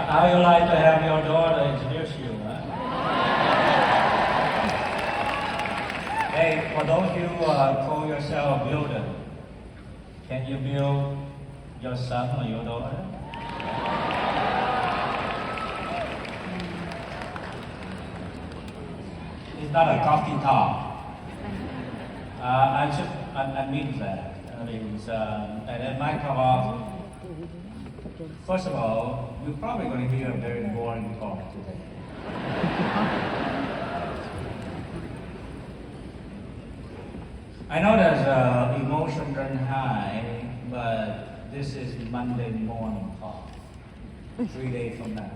How you like to have your daughter introduce you, huh? Hey, for those you call yourself a builder, can you build your son or your daughter? It's not a coffee talk. I mean that. I mean, and in my talk, first of all, you're probably going to hear a very boring talk today. I know there's emotion run high, but this is Monday morning talk, 3 days from now.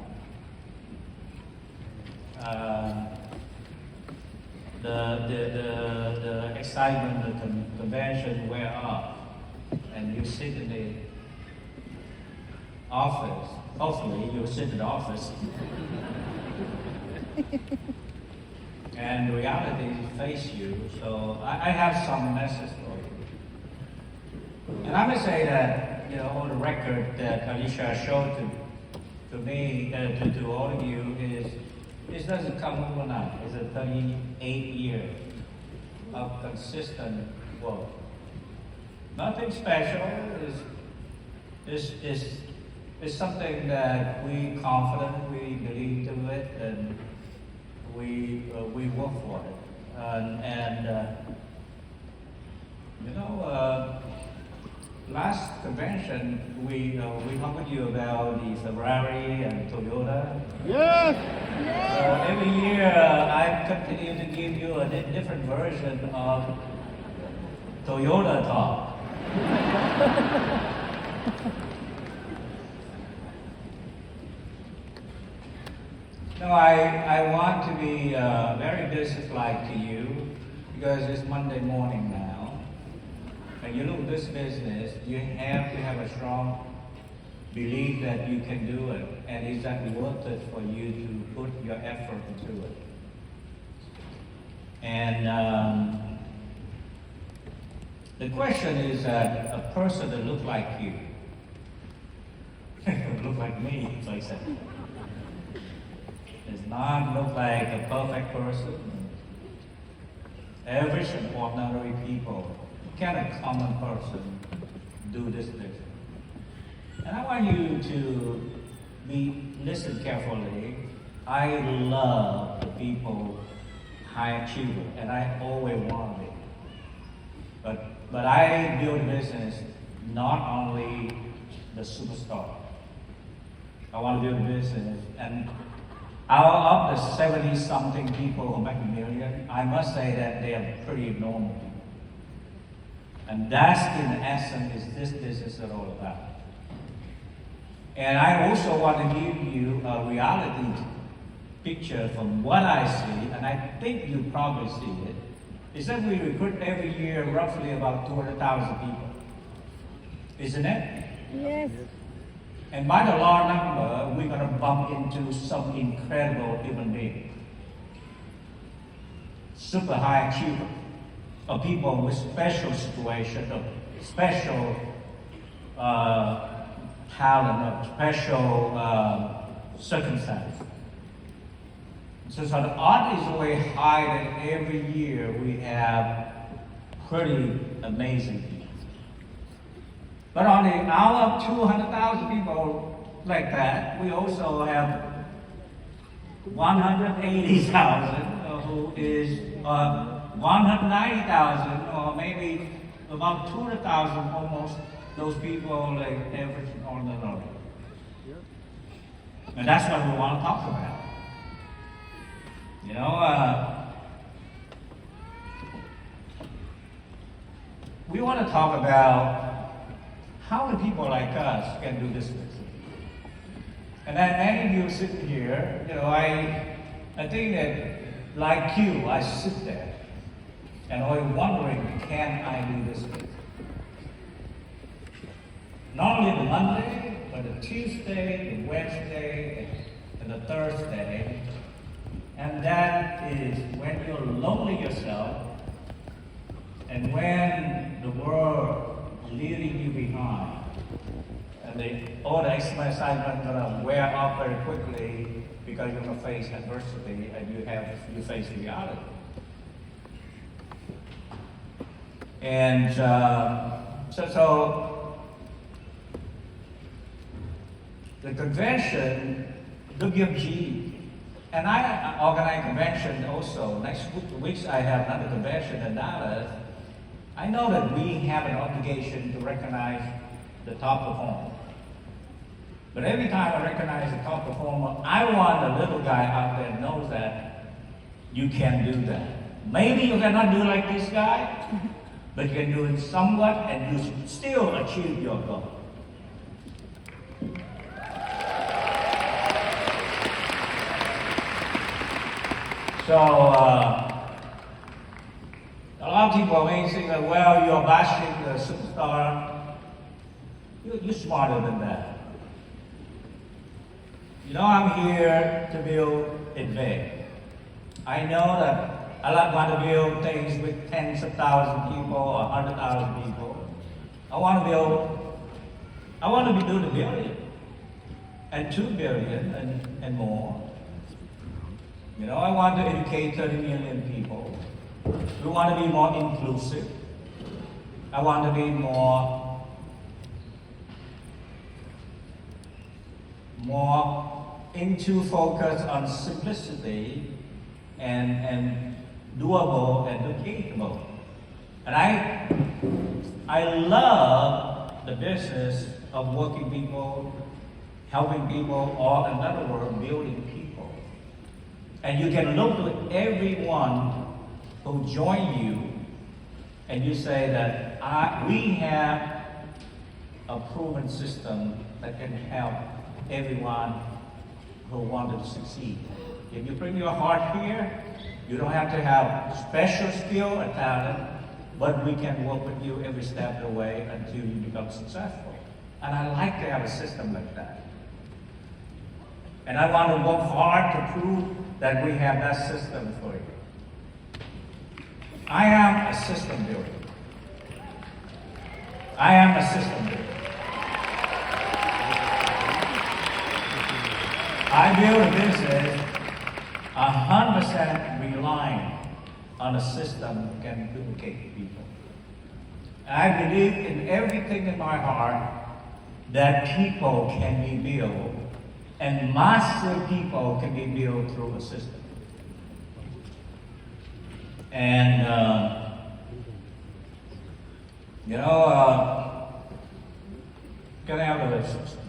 The excitement, the convention wear off, and you sit in the office. Hopefully, you sit in the office, and reality face you. So I have some message for you, and I must say that on the record that Alicia showed to me, to all of you is. This doesn't come overnight. It's a 38 years of consistent work. Nothing special. It's something that we confident, we believe to it, and we work for it. Last convention we talked with you about the Ferrari and Toyota. Yes. Every year I continue to give you a different version of Toyota talk. No, I want to be very businesslike to you because it's Monday morning now. And you look at this business, you have to have a strong belief that you can do it, and it's that worth it for you to put your effort into it. And the question is that a person that looks like you, look like me, as I said, does not look like a perfect person. Average and ordinary people. Can a common person do this business? And I want you to listen carefully. I love the people high achiever, and I always want to be. But I build a business not only the superstar. I want to build a business, and out of the 70-something people who make a million, I must say that they are pretty normal people. And that's, in essence, is this business is all about. And I also want to give you a reality picture from what I see, and I think you probably see it, is that we recruit every year roughly about 200,000 people. Isn't it? Yes. And by the law number, we're going to bump into some incredible human being. Super high achiever. Of people with special situation, of special talent, of special circumstance. So the odds is way high that every year we have pretty amazing people. But on the out of 200,000 people like that, we also have 180,000 who is 190,000 or maybe about 200,000 almost, those people like average and ordinary. And that's what we want to talk about. We want to talk about how the people like us can do this business. And then many of you sitting here, I think that like you, I sit there and I'm wondering, can I do this business? Not only the Monday, but the Tuesday, the Wednesday, and the Thursday. And that is when you're lonely yourself and when the world is leaving you behind. And all the excitement gonna wear off very quickly because you're gonna face adversity and you face reality. And so the convention, WFG, and I organize convention also. Next week I have another convention in Dallas. I know that we have an obligation to recognize the top performer. But every time I recognize the top performer, I want the little guy out there knows that you can do that. Maybe you cannot do like this guy, but you can do it somewhat and you still achieve your goal. So, a lot of people may say, well, you're bashing the superstar. You're smarter than that. You know, I'm here to build it big. I know that I don't want to build things with tens of thousands of people or 100,000 people. I want to do the billion and 2 billion and more. You know, I want to educate 30 million people. We want to be more inclusive. I want to be more into focus on simplicity and doable and duplicable. And I love the business of working people, helping people, or in other words, building people. And you can look to everyone who join you and you say that we have a proven system that can help everyone who wanted to succeed. If you bring your heart here, you don't have to have special skill or talent, but we can work with you every step of the way until you become successful. And I like to have a system like that. And I want to work hard to prove that we have that system for you. I am a system builder. I am a system builder. I build a business 100% relying on a system that can duplicate people. I believe in everything in my heart that people can be built, and massive people can be built through a system. And, can I have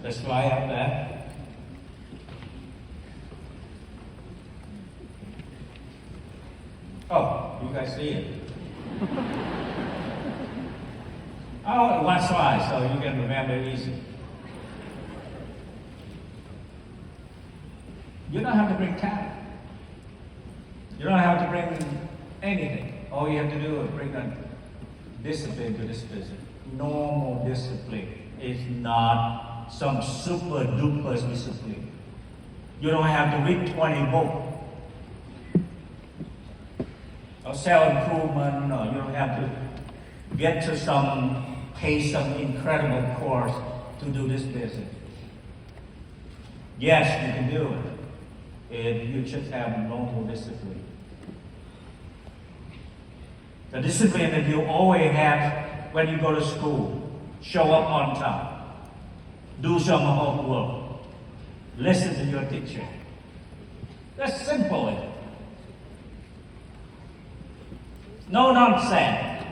the slide up there? Oh, you guys see it? Oh, one slide, so you can remember easy. You don't have to bring talent. You don't have to bring anything. All you have to do is bring a discipline to this business. Normal discipline is not some super duper discipline. You don't have to read 20 books or self-improvement, or you don't have to get to pay some incredible course to do this business. Yes, you can do it if you just have normal discipline. The discipline that you always have when you go to school. Show up on time. Do some homework. Listen to your teacher. That's simple. No nonsense.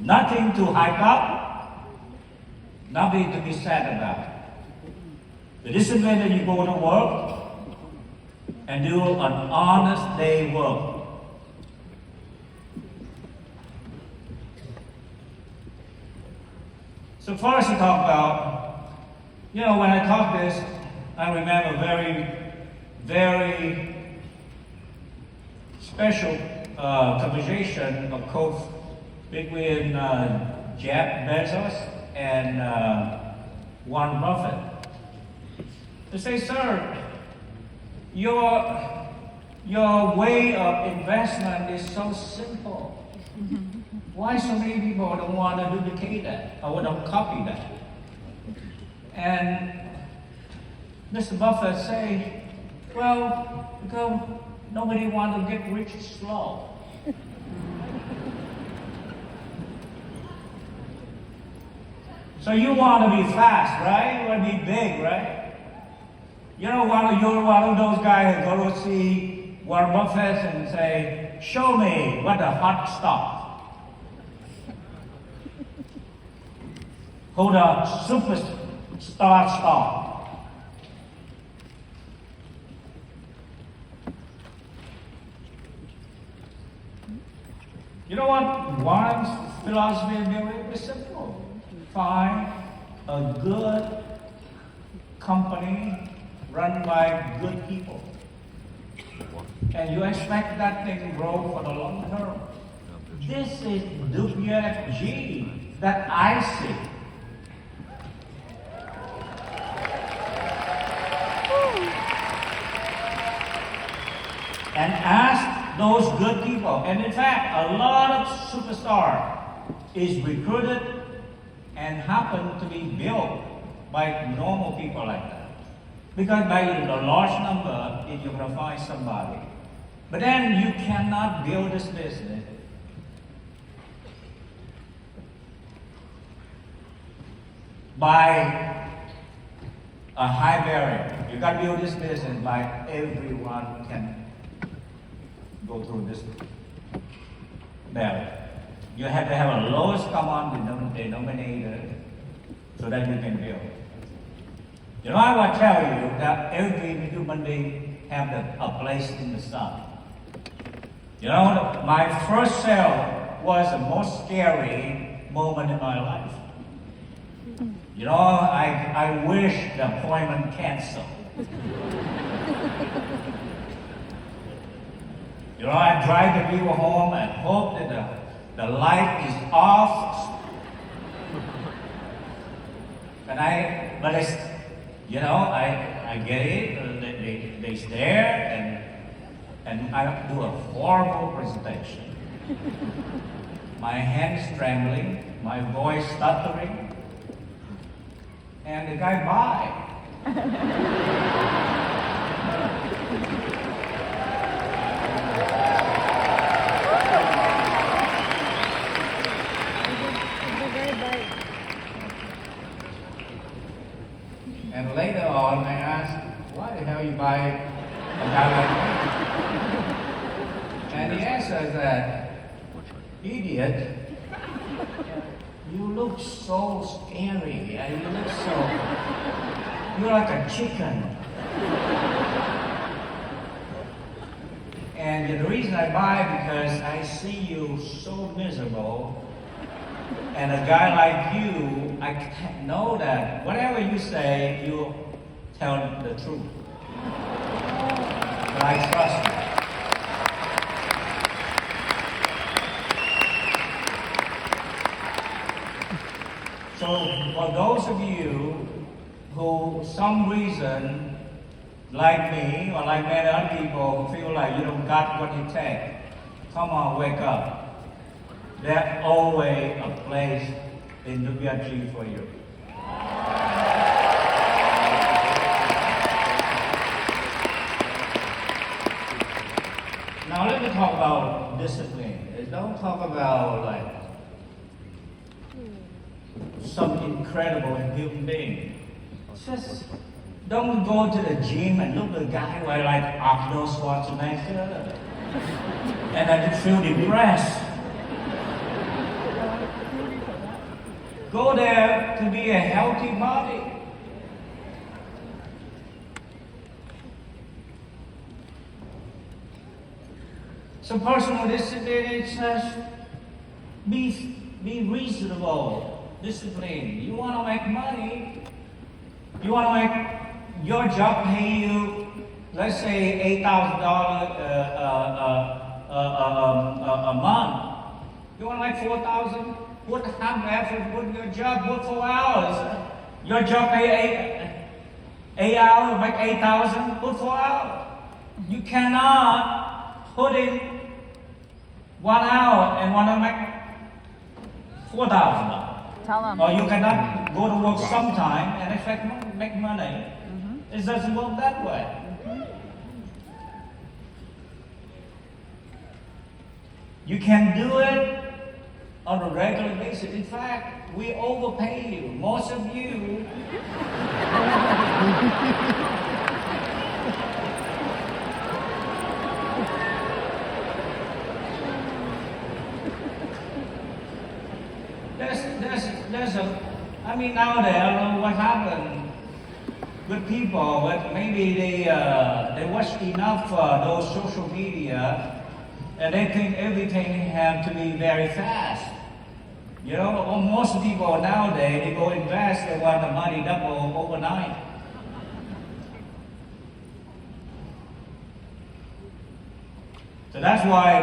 Nothing to hype up. Nothing to be sad about. The discipline that you go to work and do an honest day work. So first to talk about, when I talk this, I remember very special conversation of course between Jeff Bezos and Warren Buffett. They say, sir, your way of investment is so simple. Why so many people don't want to duplicate that or don't copy that? And Mr. Buffett say, well, because nobody want to get rich slow. So you want to be fast, right? You want to be big, right? You're one of those guys who go to see Warren Buffett and say, show me what the hot stock. Who the superstar stock. You know what Warren's philosophy of building is simple. Find a good company run by good people. And you expect that thing to grow for the long term. This is WFG that I see. And ask those good people. And in fact, a lot of superstar is recruited and happen to be built by normal people like that. Because by the large number, you're going to find somebody. But then you cannot build this business by a high barrier. You got to build this business by everyone can go through this barrier. You have to have a lowest common denominator so that you can build. You know, I will tell you that every human being have a place in the sun. You know, my first sale was the most scary moment in my life. You know, I wish the appointment canceled. You know, I drive the people home and hope that the light is off. And I get it, they stare, and I do a horrible presentation. My hands trembling, my voice stuttering, and the guy buy. And later on, I asked, why the hell you buy a guy like me? And the answer is that, idiot, you look so scary, and you're like a chicken. And the reason I buy because I see you so miserable. And a guy like you, I know that whatever you say, you tell the truth. But I trust you. So for those of you who, some reason, like me or like many other people, feel like you don't got what it takes, come on, wake up. There's always a place in WFG for you. Now let me talk about discipline. Don't talk about like some incredible human being. Just don't go to the gym and look at a guy who like Arnold Schwarzenegger and then feel depressed. Go there to be a healthy body. So personal discipline is just be reasonable, discipline. You want to make money. You want to make your job pay you, let's say $8,000 a month. You want to make $4,000. Put half effort, put your job, work 4 hours. Your job pay 8 hours, make 8,000, put 4 hours. You cannot put in 1 hour and want to make $4,000. Tell them. Or you cannot go to work sometime and expect make money. It doesn't work that way. You can do it on a regular basis. In fact, we overpay you. Most of you there's a, I mean, nowadays, I don't know what happened with people, but maybe they watch enough those social media, and they think everything has to be very fast. You know, most people nowadays, they go invest, they want the money double overnight. So that's why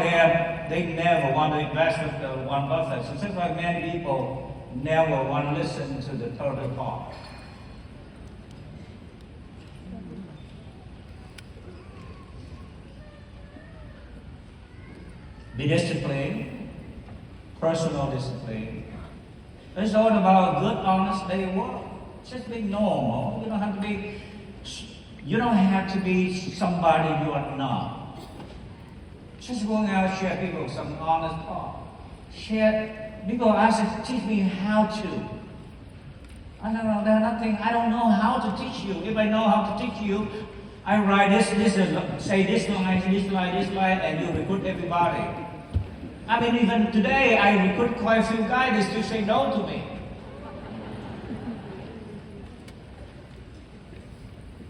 they never want to invest with the Warren Buffett. So that's why many people never want to listen to the turtle talk. Be disciplined, personal discipline. It's all about good, honest day work. Just be normal. You don't have to be somebody you are not. Just going out, share people some honest talk. Share, people ask, teach me how to. I don't know, there's nothing, I don't know how to teach you. If I know how to teach you, I write this, say this line, and you recruit everybody. I mean, even today, I recruit quite a few guys to say no to me.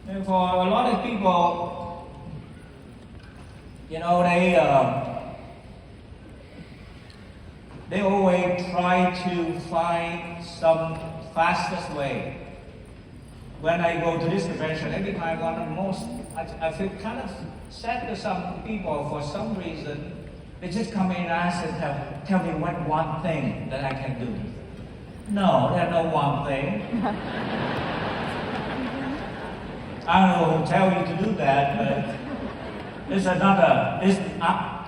And for a lot of people, you know, they always try to find some fastest way. When I go to this convention, every time I feel kind of sad to some people for some reason. They just come in and ask and tell me what one thing that I can do. No, there's no one thing. I don't know who tell you to do that, but it's another.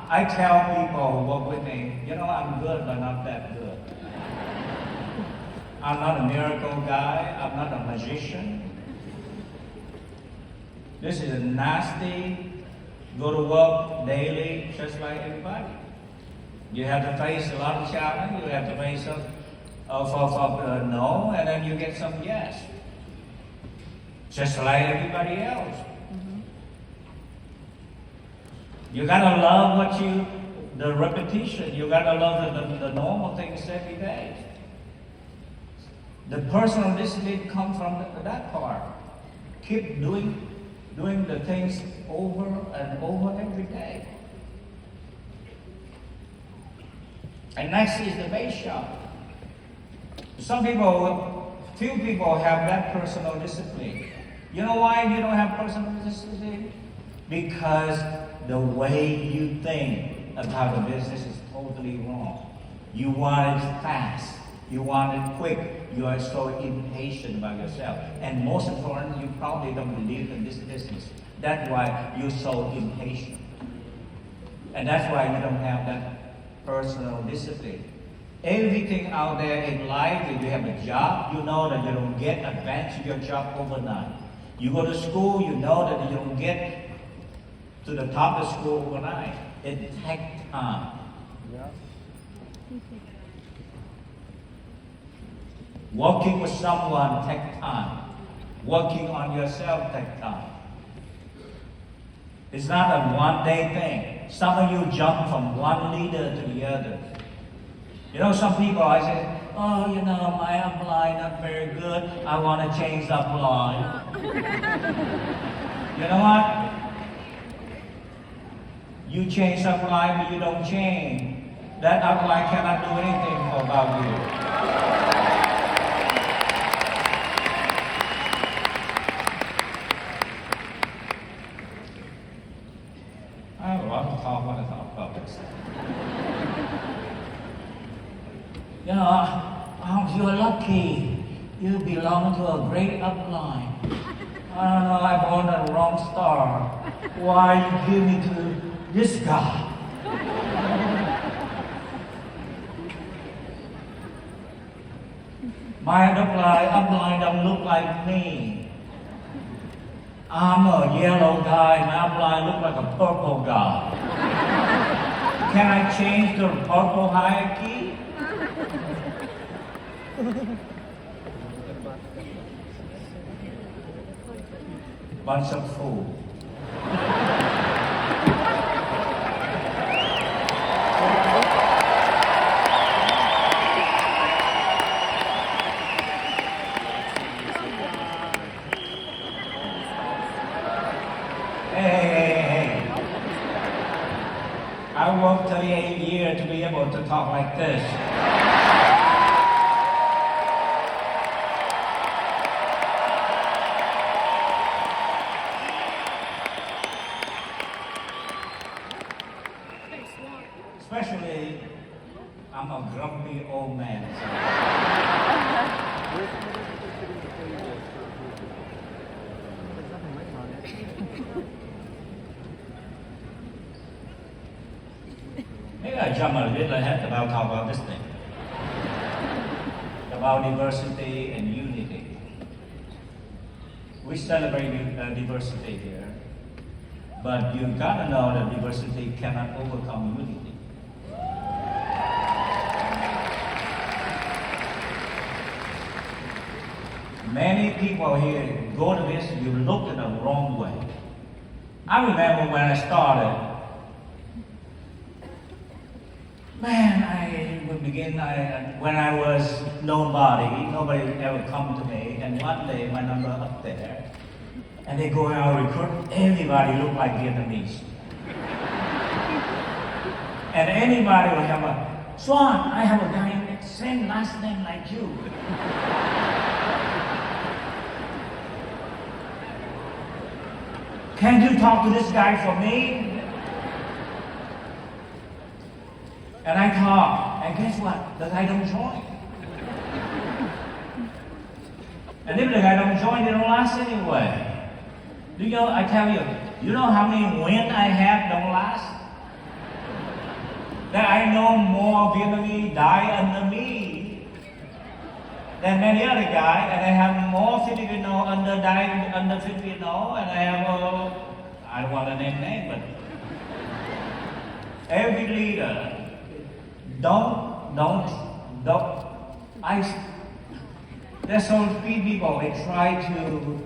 I tell people who work with me, you know, I'm good, but not that good. I'm not a miracle guy. I'm not a magician. This is a nasty. Go to work daily, just like everybody. You have to face a lot of challenge. You have to face no, and then you get some yes. Just like everybody else. You gotta love the repetition. You gotta love the normal things every day. The personal discipline comes from that part. Keep doing the things over and over every day. And next is the base shop. Few people have that personal discipline. You know why you don't have personal discipline? Because the way you think about the business is totally wrong. You want it fast. You want it quick. You are so impatient about yourself. And most important, you probably don't believe in this business. That's why you're so impatient. And that's why you don't have that personal discipline. Everything out there in life, if you have a job, you know that you don't get advanced in your job overnight. You go to school, you know that you don't get to the top of school overnight. It takes time. Yeah. Working with someone takes time. Working on yourself takes time. It's not a one-day thing. Some of you jump from one leader to the other. You know, some people, I say, oh, you know, my upline not very good. I want to change the upline. You know what? You change upline, but you don't change. That upline cannot do anything about you. I want to talk about this. You know, you're lucky. You belong to a great upline. I don't know, I born on the wrong star. Why you give me to this guy? My upline don't look like me. I'm a yellow guy, my upline look like a purple guy. Can I change the purple hierarchy? Bunch of fools. Hey. I worked 38 years to be able to talk like this. Especially, I'm a grumpy old man. Maybe I jump a little ahead about talk about this thing. About diversity and unity. We celebrate diversity here, but you gotta know that diversity cannot overcome unity. Many people here go to this, you look at the wrong way. I remember when I started, when I was nobody ever come to me, and one day my number up there, and they go out recruit, everybody look like Vietnamese. And anybody will have a, Xuan, I have a guy, same last name like you. Can you talk to this guy for me? And I talk, and guess what? The guy don't join. And if the guy don't join, they don't last anyway. Do you know, I tell you, you know how many wins I have don't last? That I know more Vietnamese die under me than many other guys, and I have more Filipino dying under Filipino, and I have, I don't want to name, but every leader, there's so few people, they try to,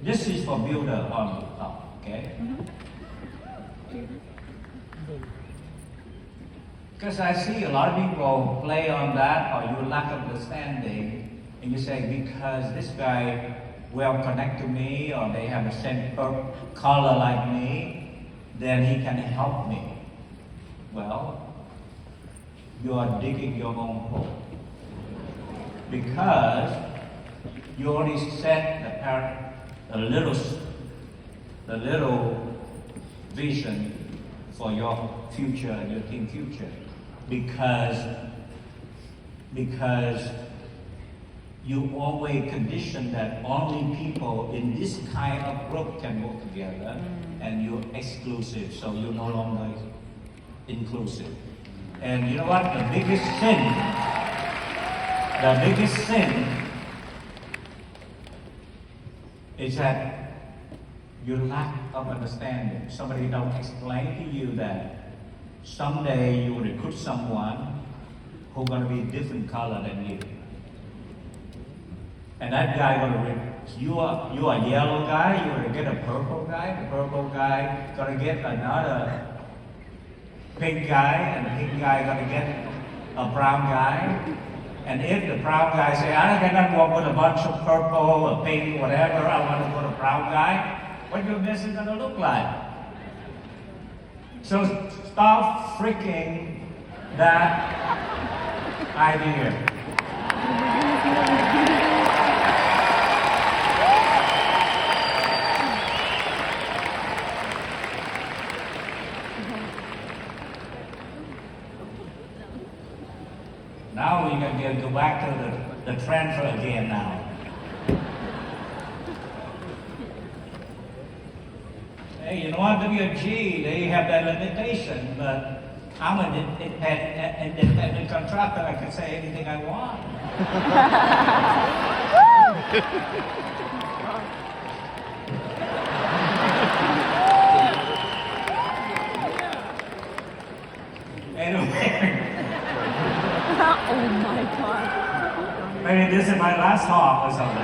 this is for builder on the top, okay? Because I see a lot of people play on that, or you lack of understanding, and you say, because this guy will connect to me, or they have the same color like me, then he can help me. Well, you are digging your own hole. Because you already set the little vision for your future and your team future. Because you always condition that only people in this kind of group can work together, and you're exclusive, so you're no longer inclusive. And you know what? The biggest sin is that you lack of understanding. Somebody don't explain to you that someday you will recruit someone who's going to be a different color than you. And that guy you are a yellow guy, you're going to get a purple guy, the purple guy going to get another pink guy, and the pink guy going to get a brown guy. And if the brown guy say, I cannot work with a bunch of purple or pink, whatever, I want to go to brown guy, what your business going to look like? So stop freaking that idea. Now we're going to go back to the transfer again now. Hey, you know what, WFG, they have that limitation, but I'm an independent contractor. I can say anything I want. Anyway, Oh my God. maybe this is my last talk or something.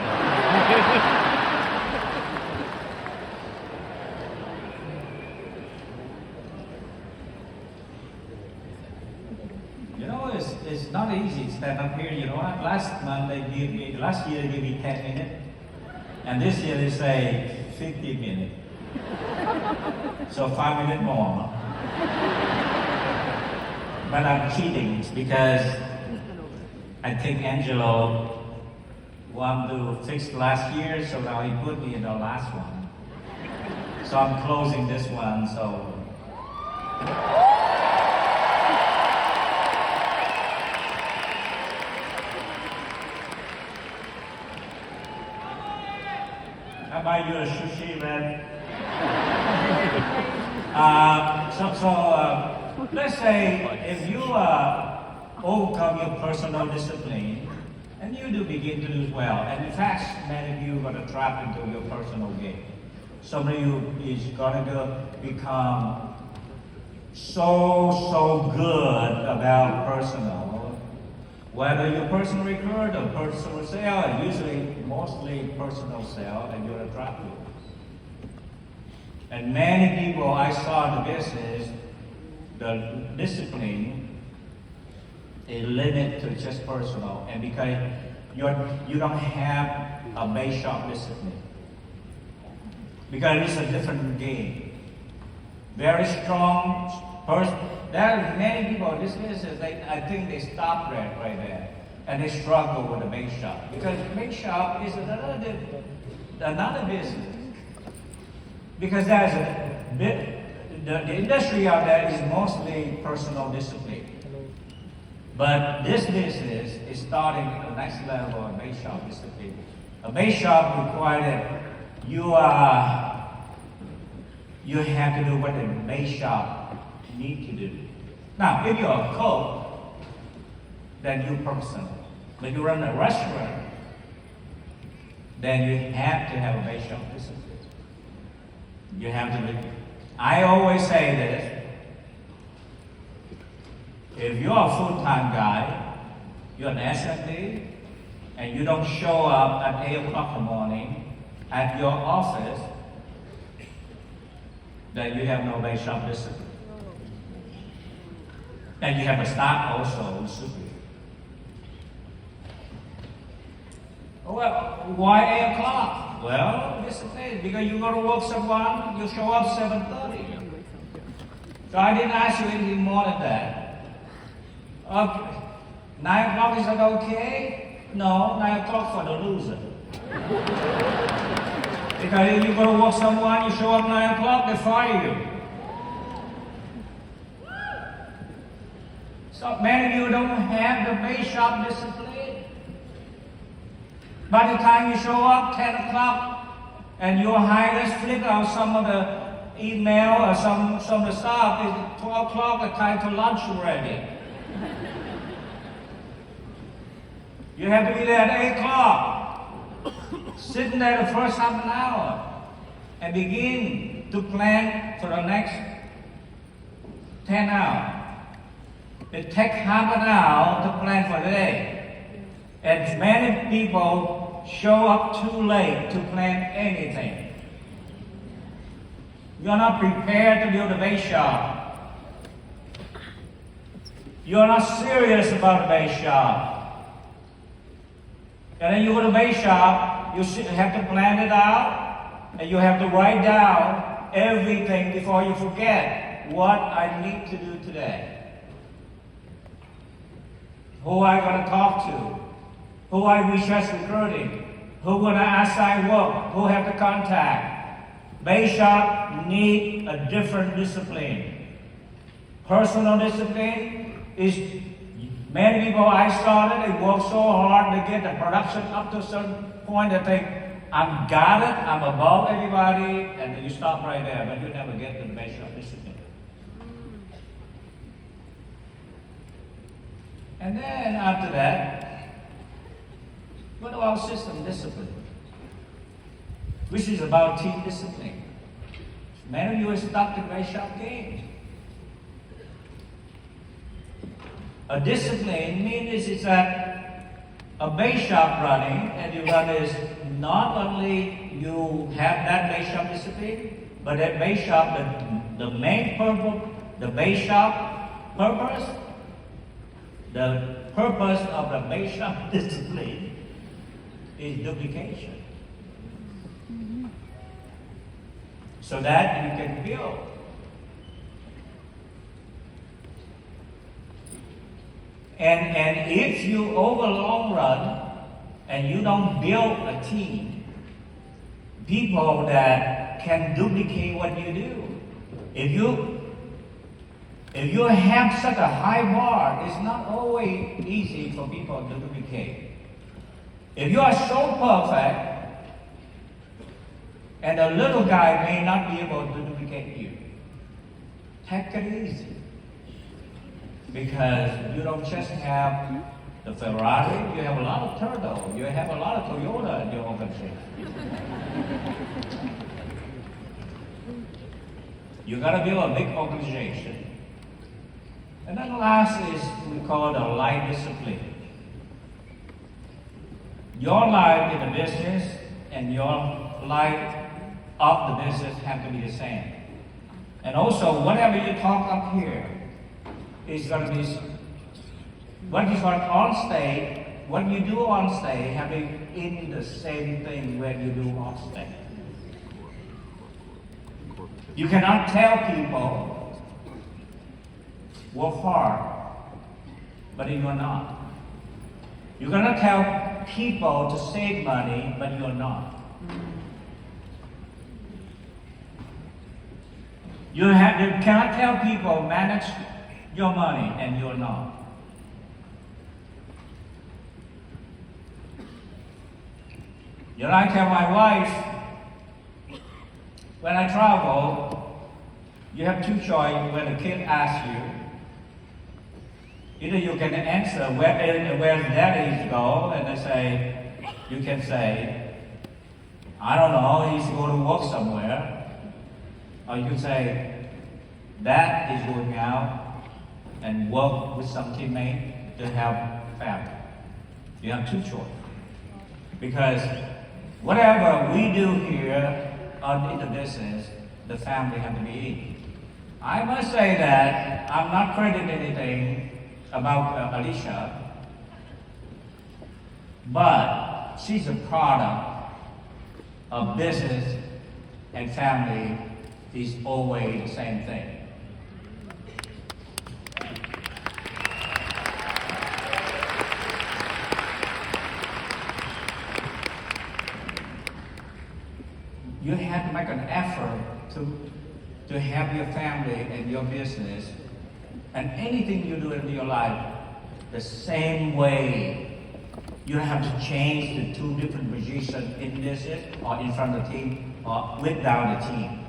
You know, it's not easy to stand up here. You know what? Last year they gave me 10 minutes, and this year they say 50 minutes. So 5 minutes more. But I'm cheating because I think Angelo wanted to fix last year, so now he put me in the last one. So I'm closing this one, so. I buy you a sushi, man. Let's say if you overcome your personal discipline and you do begin to do well, and in fact, many of you are going to trap into your personal game. Some of you is going to become so good about personal, whether your personal record or personal sale, usually mostly personal sale, and you're attractive. And many people I saw in the business, the discipline is limited to just personal, and because you don't have a base shop discipline, because it's a different game. Very strong person. There are many people in this business. I think they stop right there, and they struggle with the base shop because base shop is another business. Because there's the industry out there is mostly personal discipline. But this business is starting at the next level of base shop discipline. A base shop requires that you have to do what the base shop need to do. Now, if you're a cook, then you're personal. When you run a restaurant, then you have to have a base shop discipline. You have to be. I always say this. If you're a full-time guy, you're an SMD, and you don't show up at 8 o'clock in the morning at your office, then you have no base shop discipline. And you have a staff also who's superior. Well, why 8 o'clock? Well, discipline, because you're going to work someone, you show up 7:30. So I didn't ask you anything more than that. Okay. 9 o'clock, is that okay? No, 9 o'clock for the loser. Because if you're going to work someone, you show up 9 o'clock, they fire you. So many of you don't have the base shop discipline. By the time you show up 10 o'clock and your highness flick out some of the email or some of the stuff, it's 12 o'clock, the time to lunch already. You have to be there at 8 o'clock, sitting there the first half an hour, and begin to plan for the next 10 hours. It takes half an hour to plan for the day. And many people show up too late to plan anything. You're not prepared to build a base shop. You're not serious about the base shop. And then you go to the base shop, you have to plan it out, and you have to write down everything before you forget what I need to do today. Who am I going to talk to? Who I wish was recruiting? Who going to assign work? Who have to contact? Base shop need a different discipline. Personal discipline is, many people I started, they work so hard, they get the production up to a certain point, they think, I'm got it, I'm above everybody, and then you stop right there, but you never get to the base shop discipline. And then after that, what about system discipline? Which is about team discipline. Many of you are stuck in very sharp games. A discipline means is that a base shop running, and you run is not only you have that base shop discipline, but that base shop, the main purpose, the base shop purpose, the purpose of the base shop discipline is duplication. So that you can build. And if you over long run and you don't build a team, people that can duplicate what you do. If you have such a high bar, it's not always easy for people to duplicate. If you are so perfect, and a little guy may not be able to duplicate you, take it easy. Because you don't just have the Ferrari, you have a lot of turtle, you have a lot of Toyota in your organization. You gotta build a big organization. And then last is we call the life discipline. Your life in the business and your life of the business have to be the same. And also, whatever you talk up here is going to be what you talk on stage, what you do on stage, having in the same thing when you do off stage. You cannot tell people work hard, but you're not. You cannot tell people to save money, but you're not. You cannot tell people manage your money, and you're not. You know, I tell my wife, when I travel, you have two choices when a kid asks you. Either you can answer where daddy go, and you can say, I don't know, he's going to work somewhere. Or you can say, Dad is going out and work with some teammate to help family. You have two choices. Because whatever we do here in the business, the family have to be in. I must say that I'm not crediting anything about Alicia, but she's a product of business and family is always the same thing. You have to make an effort to have your family and your business and anything you do in your life the same way. You don't have to change the two different positions in business or in front of the team or without the team.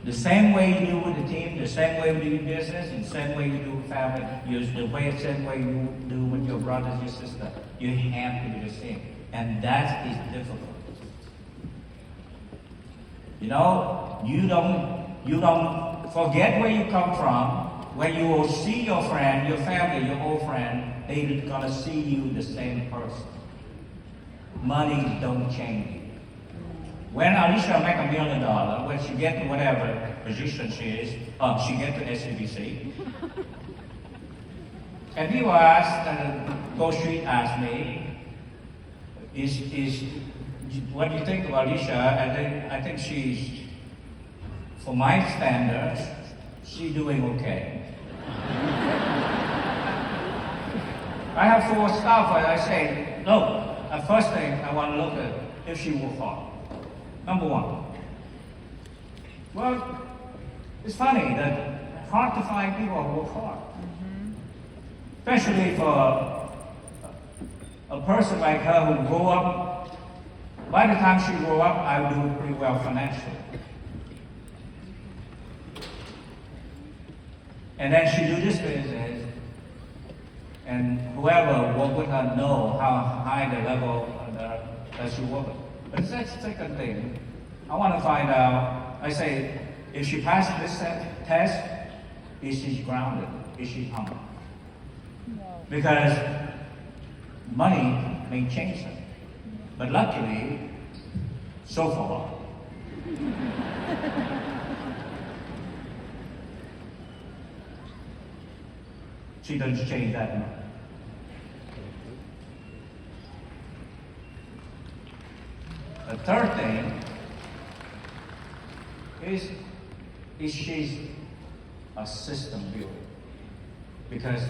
The same way you do with the team, the same way you do business, and the same way you do with family, the same way you do with your brothers, your sister. You have to be the same. And that is difficult. You know, you don't forget where you come from. When you will see your friend, your family, your old friend, they're gonna see you the same person. Money don't change you. When Alicia make $1 million, when she get to whatever position she is, she get to SABC. And people ask, Go Street asked me, what do you think of Alicia? I think she's, for my standards, she's doing okay. I have 4 staff, I say, look, the first thing I want to look at if she work hard. Number 1. Well, it's funny that hard to find people who work hard. Especially for a person like her who grew up. By the time she grew up, I would do pretty well financially. And then she do this business, And whoever work with her know how high the level that she work with. But that's the second thing. I want to find out, I say, if she passes this test, is she grounded? Is she humble? No. Because money may change her. But luckily, so far, she doesn't change that much. The third thing is she's a system builder. Because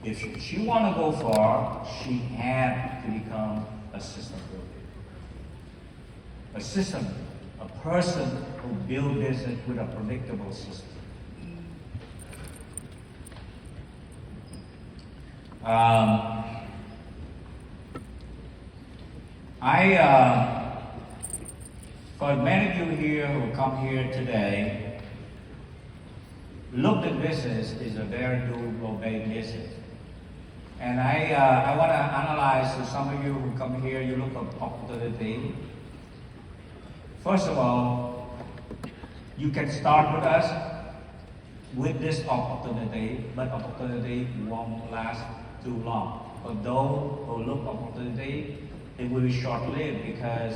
if she want to go far, she had to become a system builder. A system, a person who builds business with a predictable system. For many of you here who come here today, looked at business is a very doable business. And I want to analyze to some of you who come here, you look at opportunity. First of all, you can start with us with this opportunity, but opportunity won't last too long. For those who look opportunity, it will be short-lived because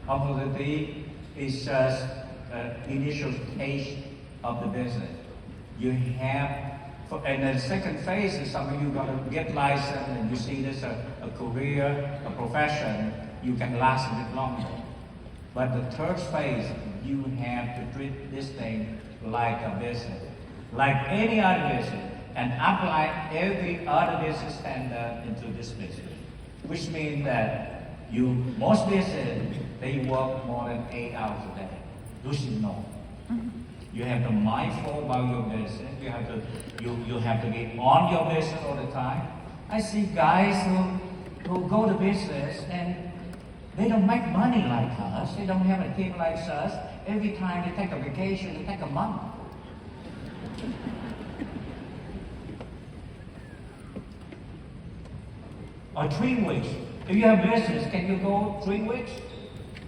opportunity is just an initial taste of the business. You have, and the second phase is something you're going to get licensed and you see this a career, a profession, you can last a bit longer. But the third phase, you have to treat this thing like a business, like any other business, and apply every other business standard into this business, which means that most businesses, they work more than 8 hours a day. This is no. You have to be mindful about your business. You have to be on your business all the time. I see guys who go to business and they don't make money like us. They don't have a team like us. Every time they take a vacation, they take a month. Or 3 weeks. If you have business, can you go 3 weeks?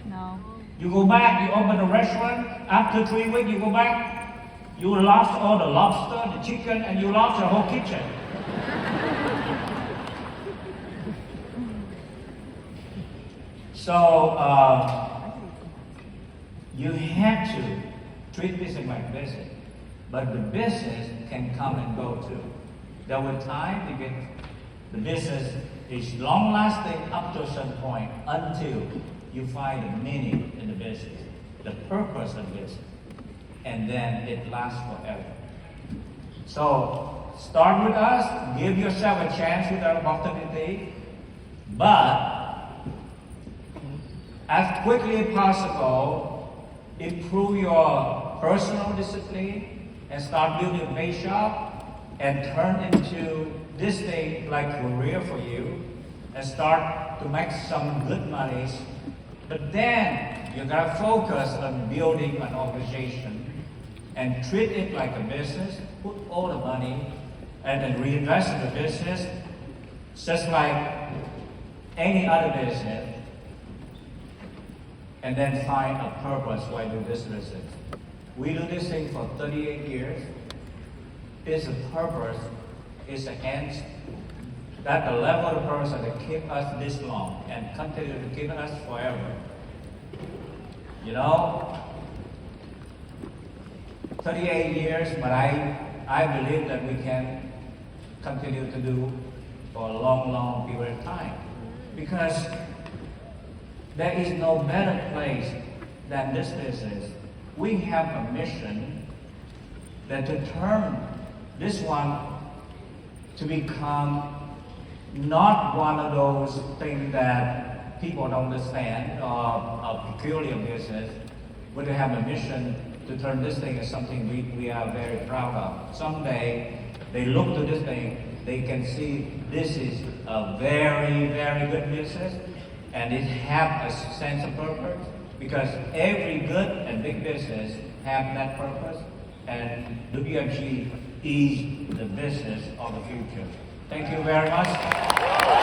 No. You go back, you open a restaurant, after 3 weeks you go back, you lost all the lobster, the chicken, and you lost your whole kitchen. So, you have to treat business like business, but the business can come and go too. There were times you get the business is long-lasting up to a certain point until you find the meaning in the business, the purpose of the business, and then it lasts forever. So start with us, give yourself a chance with our opportunity, but as quickly as possible, improve your personal discipline and start building a base shop and turn into this thing like a career for you and start to make some good money. But then you gotta focus on building an organization and treat it like a business, put all the money and then reinvest in the business just like any other business, and then find a purpose why you do this business. We do this thing for 38 years. It's a purpose, it's an end. That's the level of the person that keep us this long and continue to keep us forever. You know, 38 years, but I believe that we can continue to do for a long, long period of time. Because there is no better place than this business. We have a mission that to turn this one to become not one of those things that people don't understand or a peculiar business, but to have a mission to turn this thing into something we are very proud of. Someday, they look to this thing, they can see this is a very, very good business, and it have a sense of purpose, because every good and big business have that purpose, and WFG is the business of the future. Thank you very much.